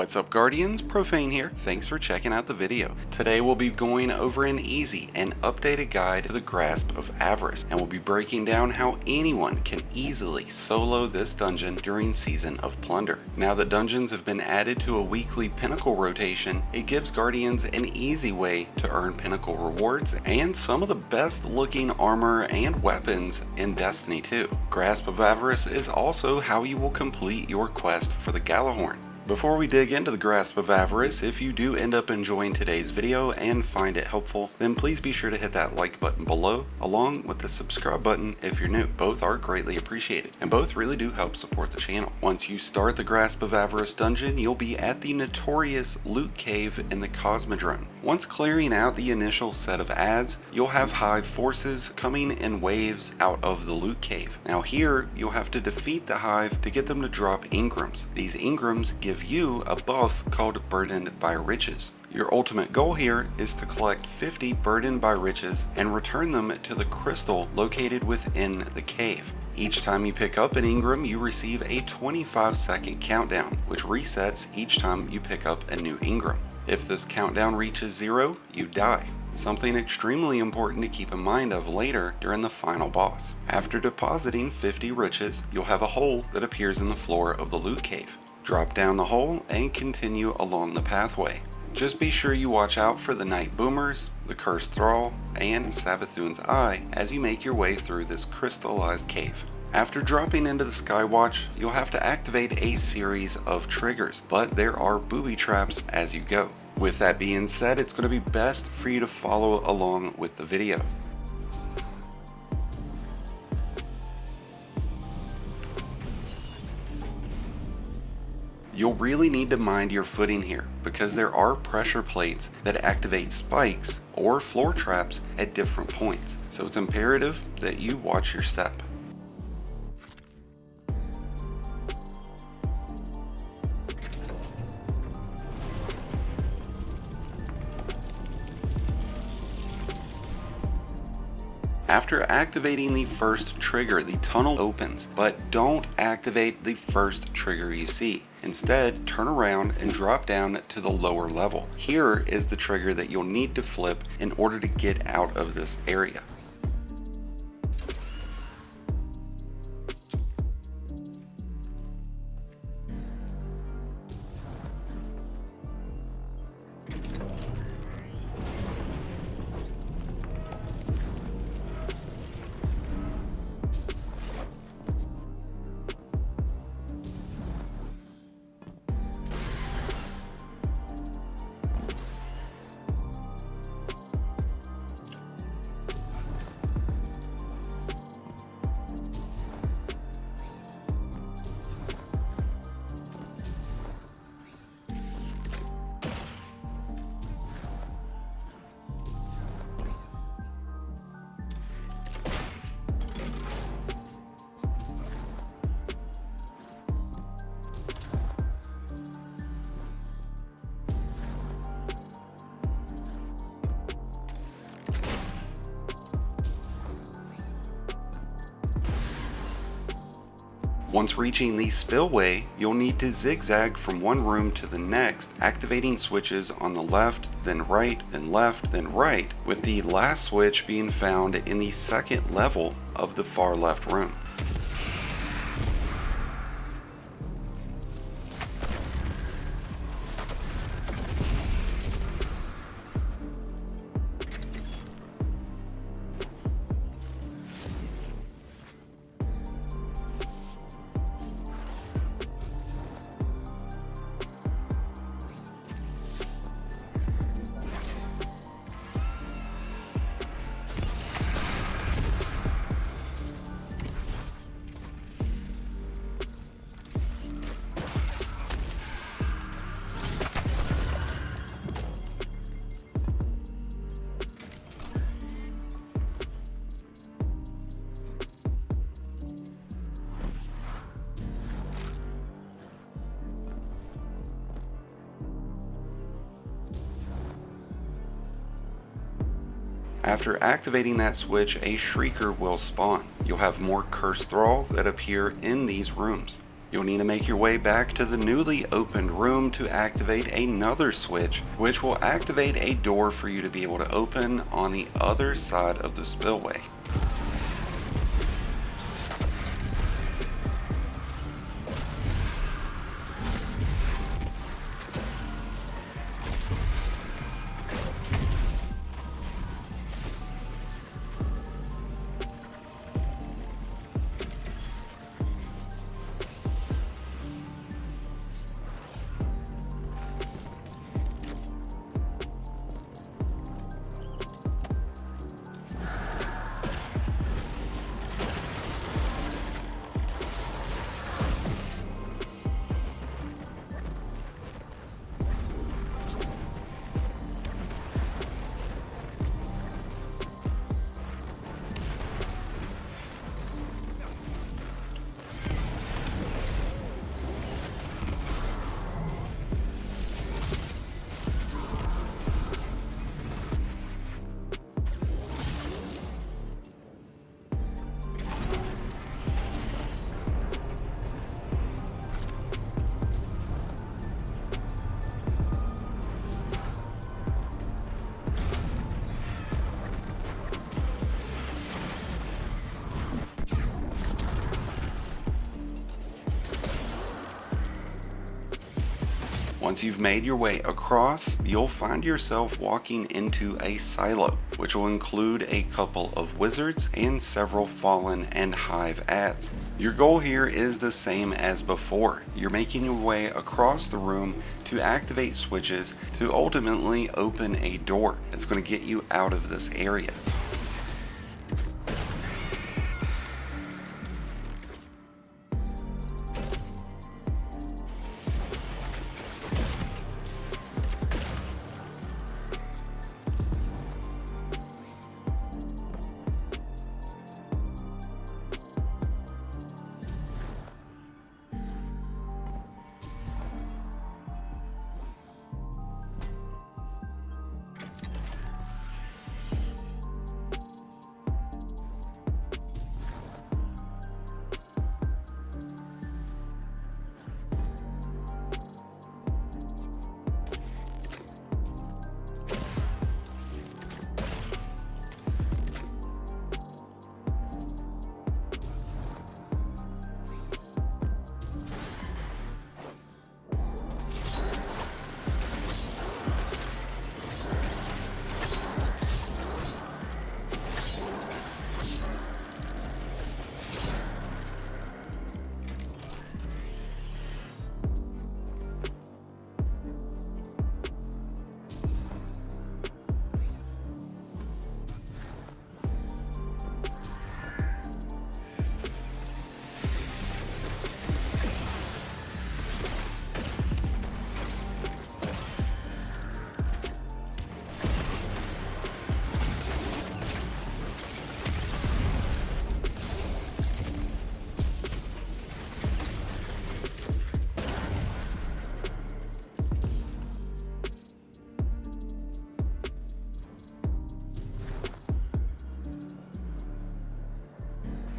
What's up Guardians, Profane here, thanks for checking out the video. Today we'll be going over an easy and updated guide to the Grasp of Avarice, and we'll be breaking down how anyone can easily solo this dungeon during Season of Plunder. Now that dungeons have been added to a weekly Pinnacle rotation, it gives Guardians an easy way to earn Pinnacle rewards and some of the best looking armor and weapons in Destiny 2. Grasp of Avarice is also how you will complete your quest for the Gjallarhorn. Before we dig into the Grasp of Avarice, if you do end up enjoying today's video and find it helpful, then please be sure to hit that like button below, along with the subscribe button if you're new. Both are greatly appreciated, and both really do help support the channel. Once you start the Grasp of Avarice dungeon, you'll be at the notorious loot cave in the Cosmodrome. Once clearing out the initial set of adds, you'll have hive forces coming in waves out of the loot cave. Now here, you'll have to defeat the hive to get them to drop engrams. These engrams give you a buff called Burdened by Riches. Your ultimate goal here is to collect 50 Burdened by Riches and return them to the crystal located within the cave. Each time you pick up an engram, you receive a 25-second countdown, which resets each time you pick up a new engram. If this countdown reaches 0, you die. Something extremely important to keep in mind of later during the final boss. After depositing 50 riches, you'll have a hole that appears in the floor of the loot cave. Drop down the hole and continue along the pathway. Just be sure you watch out for the Night Boomers, the Cursed Thrall, and Savathun's Eye as you make your way through this crystallized cave. After dropping into the Skywatch, you'll have to activate a series of triggers, but there are booby traps as you go. With that being said, it's going to be best for you to follow along with the video. You'll really need to mind your footing here, because there are pressure plates that activate spikes or floor traps at different points, so it's imperative that you watch your step. After activating the first trigger, the tunnel opens, but don't activate the first trigger you see. Instead, turn around and drop down to the lower level. Here is the trigger that you'll need to flip in order to get out of this area. Once reaching the spillway, you'll need to zigzag from one room to the next, activating switches on the left, then right, then left, then right, with the last switch being found in the second level of the far left room. After activating that switch, a Shrieker will spawn. You'll have more Cursed Thrall that appear in these rooms. You'll need to make your way back to the newly opened room to activate another switch, which will activate a door for you to be able to open on the other side of the spillway. Once you've made your way across, you'll find yourself walking into a silo, which will include a couple of wizards and several fallen and hive ads. Your goal here is the same as before. You're making your way across the room to activate switches to ultimately open a door that's going to get you out of this area.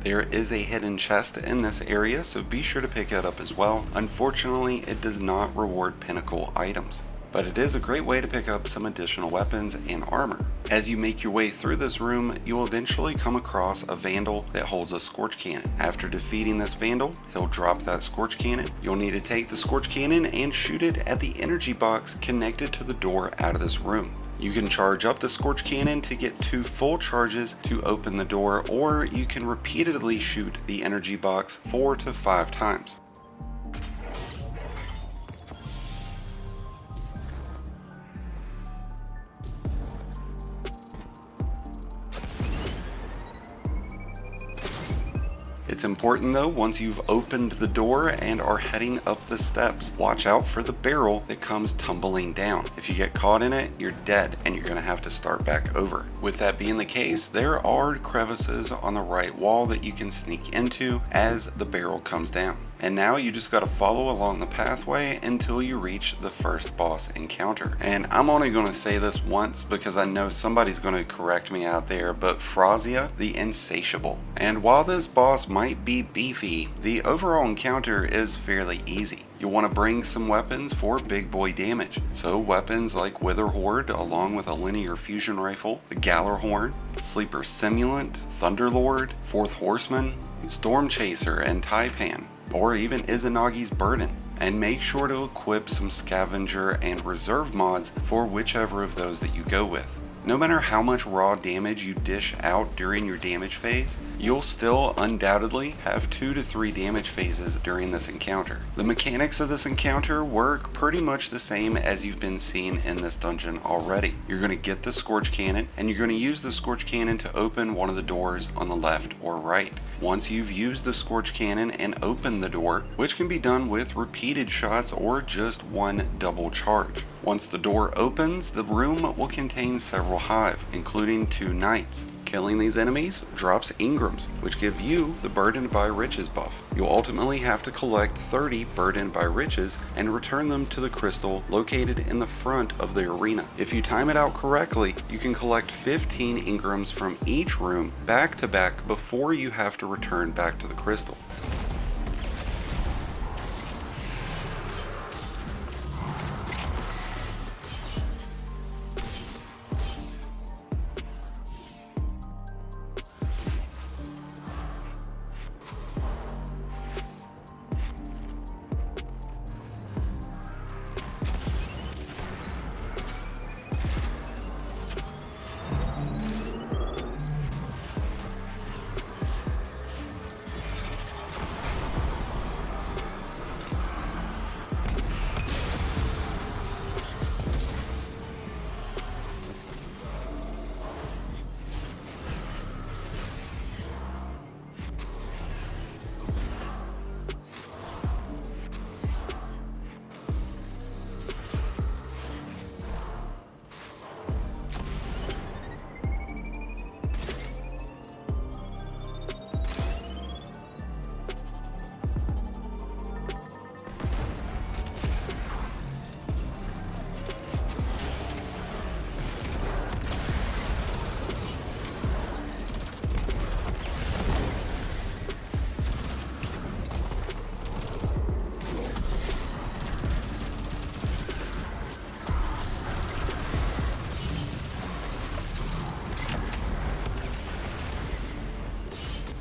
There is a hidden chest in this area, so be sure to pick it up as well. Unfortunately, it does not reward Pinnacle items, but it is a great way to pick up some additional weapons and armor. As you make your way through this room, you'll eventually come across a vandal that holds a scorch cannon. After defeating this vandal, he'll drop that scorch cannon. You'll need to take the scorch cannon and shoot it at the energy box connected to the door out of this room. You can charge up the scorch cannon to get 2 full charges to open the door, or you can repeatedly shoot the energy box 4 to 5 times. It's important though, once you've opened the door and are heading up the steps, watch out for the barrel that comes tumbling down. If you get caught in it, you're dead and you're going to have to start back over. With that being the case, there are crevices on the right wall that you can sneak into as the barrel comes down. and now you just gotta follow along the pathway until you reach the first boss encounter. And I'm only gonna say this once because I know somebody's gonna correct me out there, but PHRY'ZHIA, the Insatiable. And while this boss might be beefy, the overall encounter is fairly easy. You'll want to bring some weapons for big boy damage. So weapons like Witherhoard along with a linear fusion rifle, the Gjallarhorn, Sleeper Simulant, Thunderlord, Fourth Horseman, Storm Chaser and Taipan, or even Izanagi's Burden. And make sure to equip some Scavenger and Reserve mods for whichever of those that you go with. No matter how much raw damage you dish out during your damage phase, you'll still undoubtedly have 2 to 3 damage phases during this encounter. The mechanics of this encounter work pretty much the same as you've been seeing in this dungeon already. You're going to get the Scorch Cannon, and you're going to use the Scorch Cannon to open one of the doors on the left or right. Once you've used the Scorch Cannon and opened the door, which can be done with repeated shots or just one double charge. Once the door opens, the room will contain several hive, including 2 knights. Killing these enemies drops Ingrams, which give you the Burdened by Riches buff. You'll ultimately have to collect 30 Burdened by Riches and return them to the crystal located in the front of the arena. If you time it out correctly, you can collect 15 Ingrams from each room back to back before you have to return back to the crystal.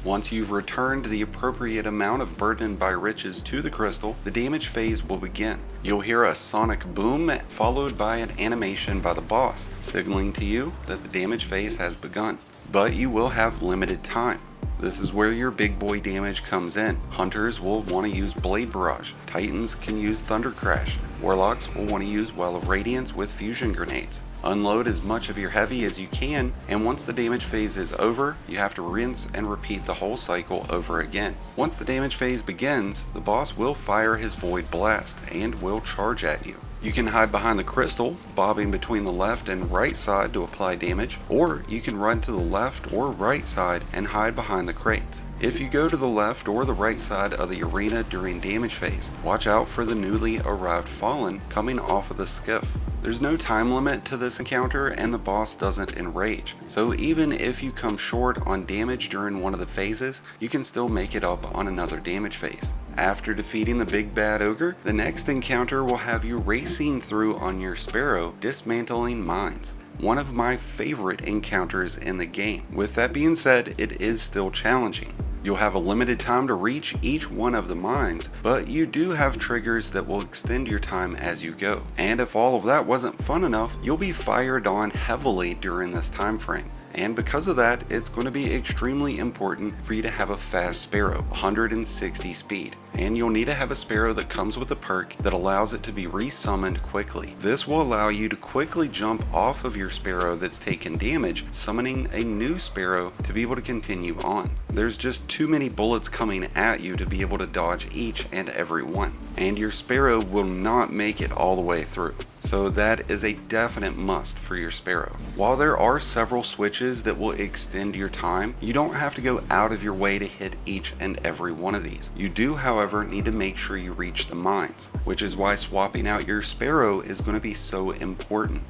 Once you've returned the appropriate amount of Burdened by Riches to the crystal, the damage phase will begin. You'll hear a sonic boom followed by an animation by the boss, signaling to you that the damage phase has begun. But you will have limited time. This is where your big boy damage comes in. Hunters will want to use Blade Barrage, Titans can use Thunder Crash, Warlocks will want to use Well of Radiance with fusion grenades. Unload as much of your heavy as you can, and once the damage phase is over, you have to rinse and repeat the whole cycle over again. Once the damage phase begins, the boss will fire his Void Blast and will charge at you. You can hide behind the crystal, bobbing between the left and right side to apply damage, or you can run to the left or right side and hide behind the crates. If you go to the left or the right side of the arena during damage phase, watch out for the newly arrived Fallen coming off of the skiff. There's no time limit to this encounter and the boss doesn't enrage, so even if you come short on damage during one of the phases, you can still make it up on another damage phase. After defeating the big bad ogre, the next encounter will have you racing through on your Sparrow, dismantling mines. One of my favorite encounters in the game. With that being said, it is still challenging. You'll have a limited time to reach each one of the mines, but you do have triggers that will extend your time as you go. And if all of that wasn't fun enough, you'll be fired on heavily during this time frame. And because of that, it's going to be extremely important for you to have a fast Sparrow, 160 speed. And you'll need to have a Sparrow that comes with a perk that allows it to be resummoned quickly. This will allow you to quickly jump off of your Sparrow that's taken damage, summoning a new Sparrow to be able to continue on. There's just too many bullets coming at you to be able to dodge each and every one, and your Sparrow will not make it all the way through. so that is a definite must for your Sparrow. While there are several switches that will extend your time, you don't have to go out of your way to hit each and every one of these. You do, however, need to make sure you reach the mines, which is why swapping out your Sparrow is going to be so important.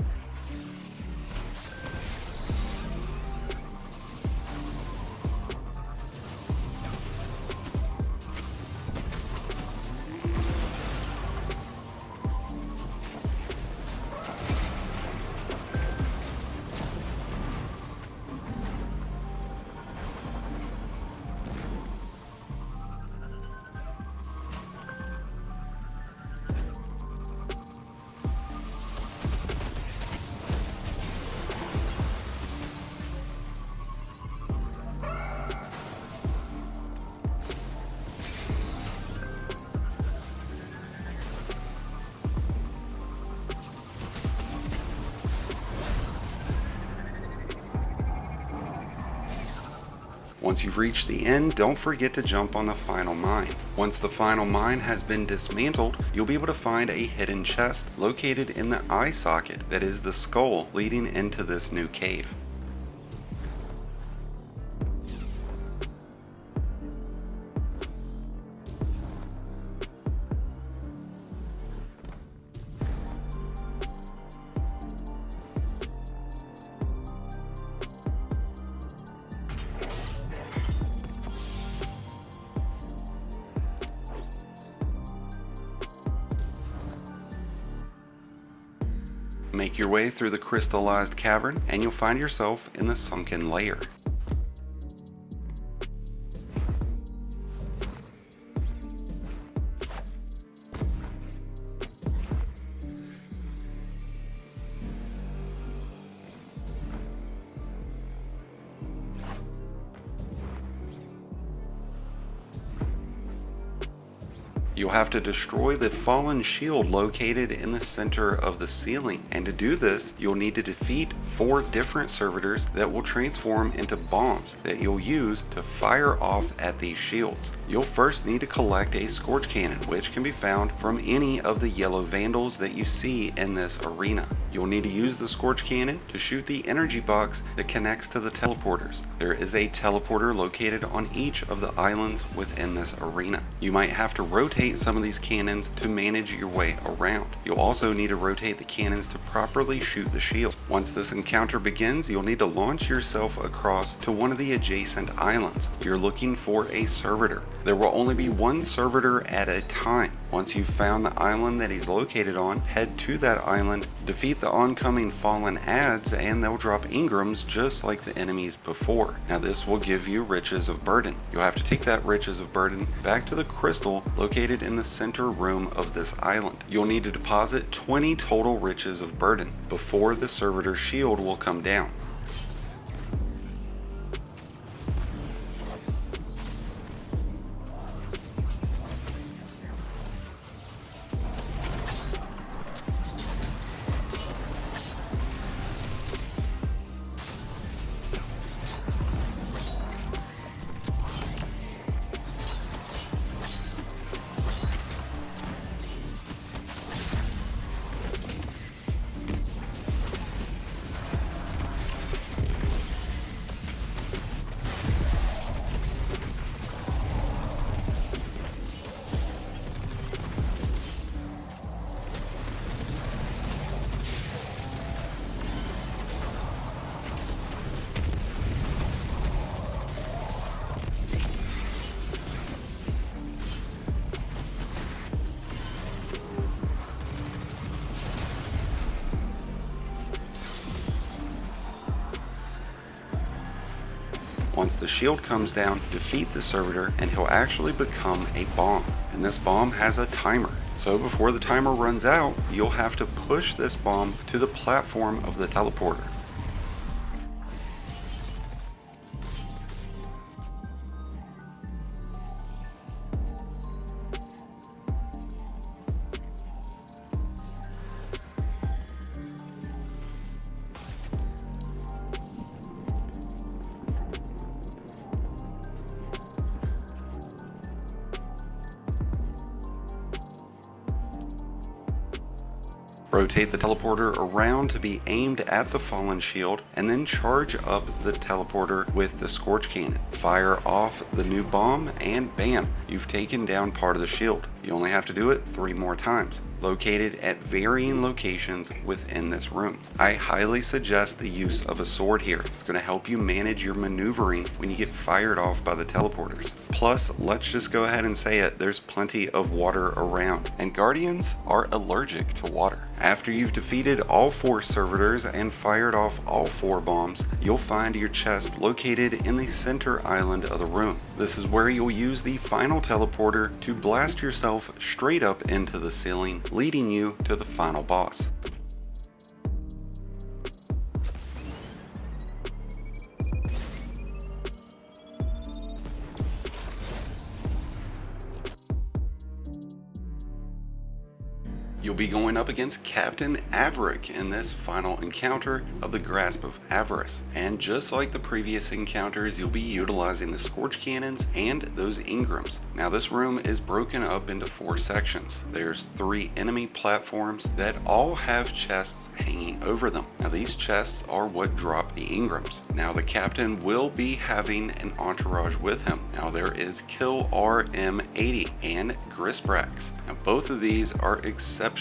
Once you've reached the end, don't forget to jump on the final mine. Once the final mine has been dismantled, you'll be able to find a hidden chest located in the eye socket that is the skull leading into this new cave. Make your way through the crystallized cavern and you'll find yourself in the sunken lair. You'll have to destroy the fallen shield located in the center of the ceiling, and to do this you'll need to defeat 4 different servitors that will transform into bombs that you'll use to fire off at these shields. You'll first need to collect a scorch cannon, which can be found from any of the yellow vandals that you see in this arena. You'll need to use the scorch cannon to shoot the energy box that connects to the teleporters. There is a teleporter located on each of the islands within this arena. You might have to rotate some of these cannons to manage your way around. You'll also need to rotate the cannons to properly shoot the shield. Once this encounter begins, you'll need to launch yourself across to one of the adjacent islands. You're looking for a servitor. There will only be one servitor at a time. Once you've found the island that he's located on, head to that island, defeat the oncoming fallen adds, and they'll drop engrams just like the enemies before. Now this will give you Riches of Burden. You'll have to take that Riches of Burden back to the crystal located in the center room of this island. You'll need to deposit 20 total Riches of Burden before the servitor shield will come down. Once the shield comes down, defeat the servitor and he'll actually become a bomb. And this bomb has a timer. So before the timer runs out, you'll have to push this bomb to the platform of the teleporter. Rotate the teleporter around to be aimed at the fallen shield, and then charge up the teleporter with the Scorch Cannon. Fire off the new bomb, and bam, you've taken down part of the shield. You only have to do it 3 more times, located at varying locations within this room. I highly suggest the use of a sword here. It's going to help you manage your maneuvering when you get fired off by the teleporters. Plus, let's just go ahead and say it, there's plenty of water around, and Guardians are allergic to water. After you've defeated all 4 servitors and fired off all 4 bombs, you'll find your chest located in the center island of the room. This is where you'll use the final teleporter to blast yourself straight up into the ceiling, leading you to the final boss. You'll be going up against Captain Avarokk in this final encounter of the Grasp of Avarice. And just like the previous encounters, you'll be utilizing the Scorch Cannons and those Engrams. Now this room is broken up into 4 sections. There's 3 enemy platforms that all have chests hanging over them. Now these chests are what drop the Engrams. Now the Captain will be having an entourage with him. Now there is Kill RM80 and Grisbrax. Now both of these are exceptionally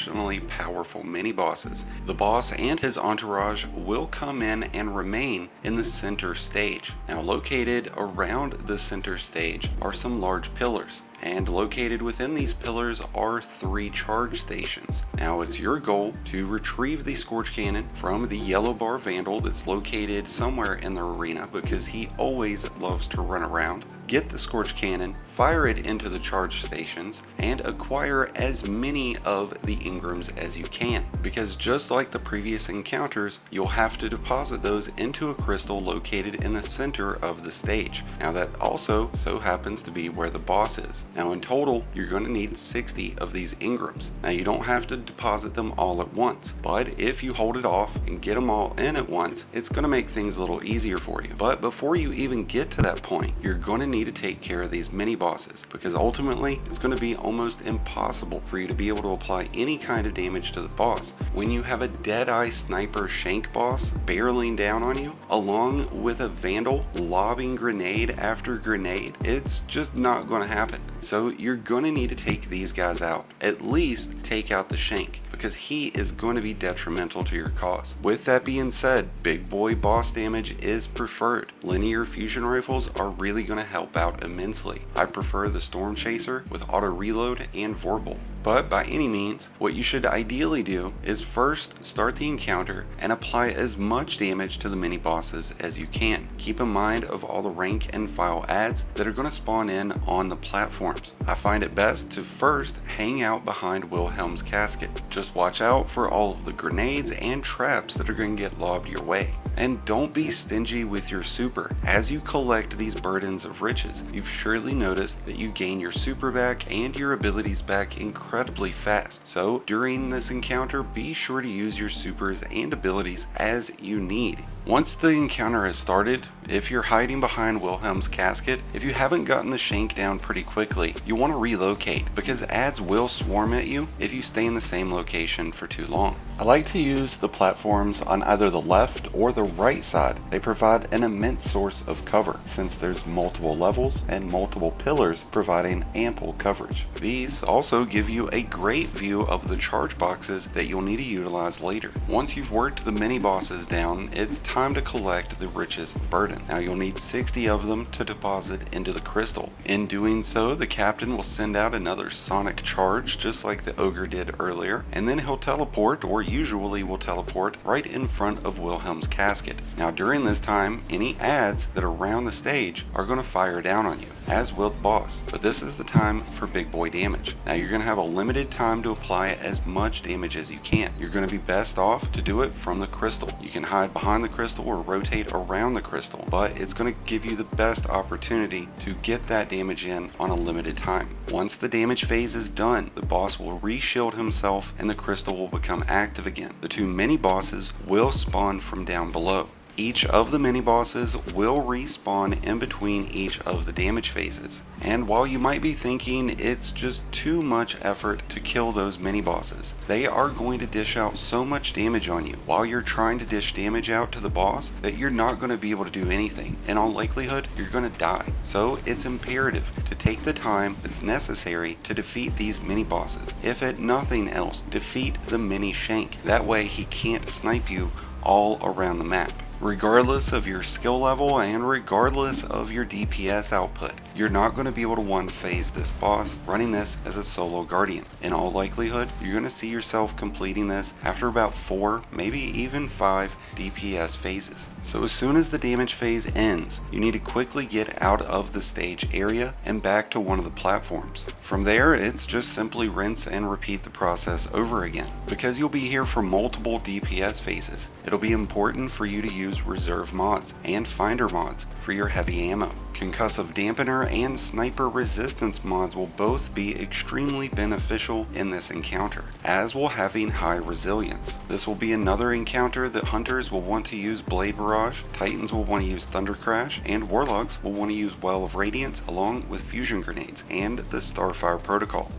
powerful mini bosses. The boss and his entourage will come in and remain in the center stage. Now located around the center stage are some large pillars, and located within these pillars are 3 charge stations. Now it's your goal to retrieve the Scorch Cannon from the yellow bar Vandal that's located somewhere in the arena, because he always loves to run around. Get the Scorch Cannon, fire it into the charge stations, and acquire as many of the Engrams as you can, because just like the previous encounters, you'll have to deposit those into a crystal located in the center of the stage. Now that also so happens to be where the boss is. Now in total, you're going to need 60 of these Engrams. Now you don't have to deposit them all at once, but if you hold it off and get them all in at once, it's going to make things a little easier for you. But before you even get to that point, you're going to need to take care of these mini bosses, because ultimately it's going to be almost impossible for you to be able to apply any kind of damage to the boss when you have a Deadeye Sniper Shank boss barreling down on you, along with a Vandal lobbing grenade after grenade. It's just not going to happen. So you're going to need to take these guys out. At least take out the Shank, because he is going to be detrimental to your cause. With that being said, big boy boss damage is preferred. Linear fusion rifles are really going to help out immensely. I prefer the Storm Chaser with auto reload and Vorpal. But by any means, what you should ideally do is first start the encounter and apply as much damage to the mini bosses as you can. Keep in mind of all the rank and file ads that are going to spawn in on the platforms. I find it best to first hang out behind Wilhelm's casket. Just watch out for all of the grenades and traps that are going to get lobbed your way. And don't be stingy with your super. As you collect these burdens of riches, you've surely noticed that you gain your super back and your abilities back incredibly fast. So during this encounter, be sure to use your supers and abilities as you need. Once the encounter has started, if you're hiding behind Wilhelm's casket, if you haven't gotten the Shank down pretty quickly, you want to relocate, because ads will swarm at you if you stay in the same location for too long. I like to use the platforms on either the left or the right side. They provide an immense source of cover, since there's multiple levels and multiple pillars providing ample coverage. These also give you a great view of the charge boxes that you'll need to utilize later. Once you've worked the mini bosses down, it's time to collect the Riches of Burden. Now you'll need 60 of them to deposit into the crystal. In doing so, the captain will send out another sonic charge, just like the ogre did earlier, and then he'll teleport, or usually will teleport, right in front of Wilhelm's casket. Now during this time, any ads that are around the stage are going to fire down on you, as will the boss. But this is the time for big boy damage. Now you're going to have a limited time to apply as much damage as you can. You're going to be best off to do it from the crystal. You can hide behind the crystal or rotate around the crystal, but it's going to give you the best opportunity to get that damage in on a limited time. Once the damage phase is done, the boss will re-shield himself and the crystal will become active again. The 2 mini bosses will spawn from down below. Each of the mini bosses will respawn in between each of the damage phases. And while you might be thinking it's just too much effort to kill those mini bosses, they are going to dish out so much damage on you while you're trying to dish damage out to the boss that you're not going to be able to do anything. In all likelihood, you're going to die. So it's imperative to take the time that's necessary to defeat these mini bosses. If at nothing else, defeat the mini shank. That way he can't snipe you all around the map. Regardless of your skill level and regardless of your DPS output, you're not going to be able to one phase this boss running this as a solo guardian. In all likelihood, you're going to see yourself completing this after about 4, maybe even 5 DPS phases. So as soon as the damage phase ends, you need to quickly get out of the stage area and back to one of the platforms. From there, it's just simply rinse and repeat the process over again. Because you'll be here for multiple DPS phases, it'll be important for you to use reserve mods and finder mods for your heavy ammo. Concussive dampener and sniper resistance mods will both be extremely beneficial in this encounter, as will having high resilience. This will be another encounter that hunters will want to use Blade Barrage, Titans will want to use Thunder Crash, and Warlocks will want to use Well of Radiance along with fusion grenades and the Starfire protocol.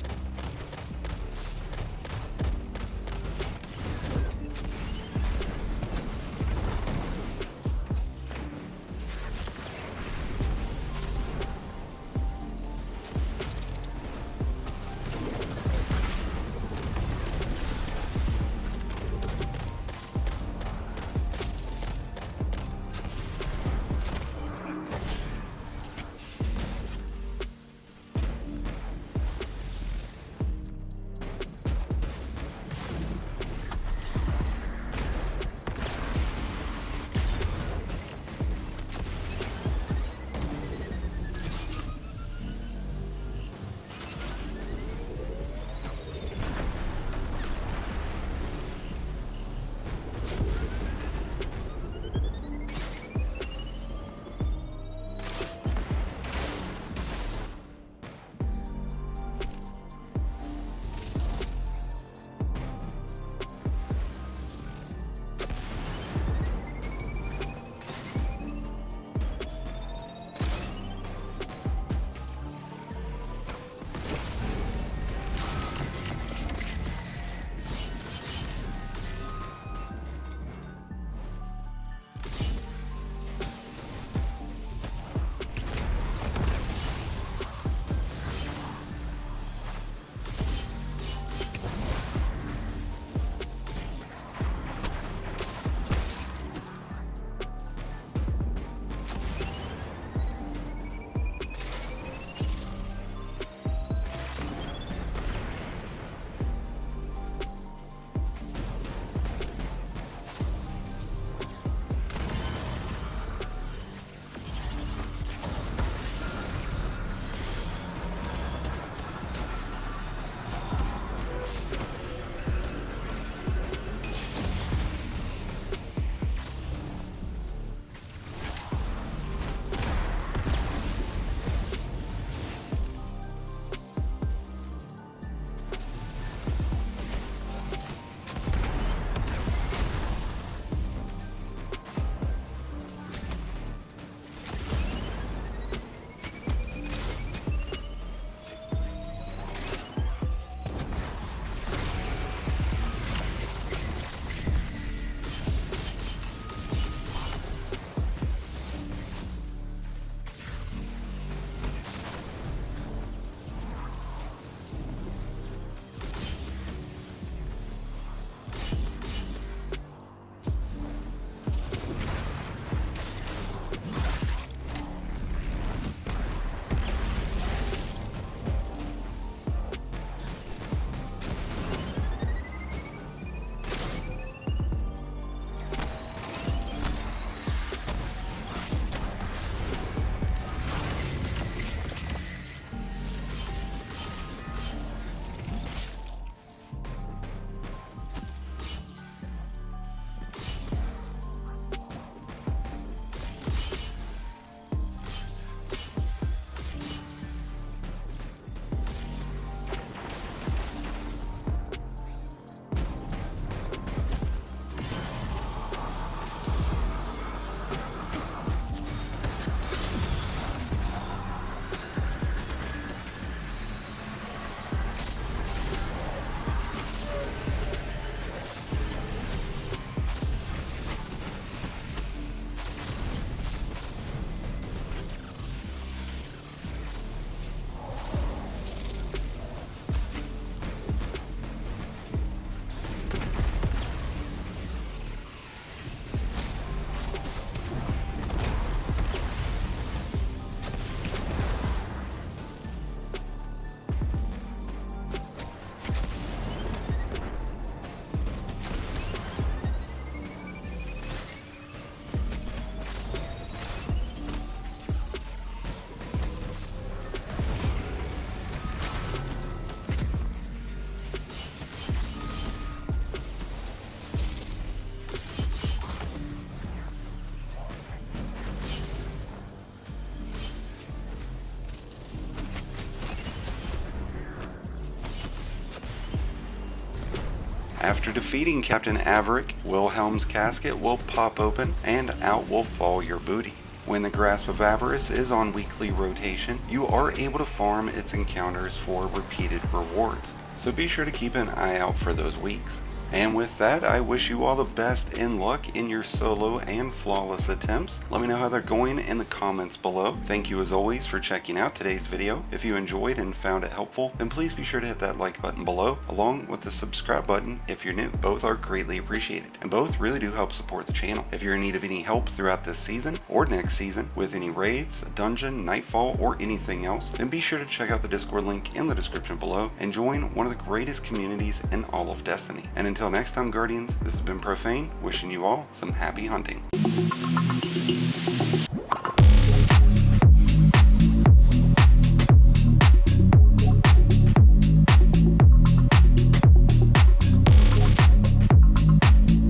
After defeating Captain Avarokk, Wilhelm's casket will pop open and out will fall your booty. When the Grasp of Avarice is on weekly rotation, you are able to farm its encounters for repeated rewards, so be sure to keep an eye out for those weeks. And with that, I wish you all the best in luck in your solo and flawless attempts. Let me know how they're going in the comments below. Thank you as always for checking out today's video. If you enjoyed and found it helpful, then please be sure to hit that like button below, along with the subscribe button if you're new. Both are greatly appreciated, and both really do help support the channel. If you're in need of any help throughout this season or next season with any raids, dungeon, nightfall, or anything else, then be sure to check out the Discord link in the description below and join one of the greatest communities in all of Destiny. And until next time, Guardians, this has been Profane, wishing you all some happy hunting.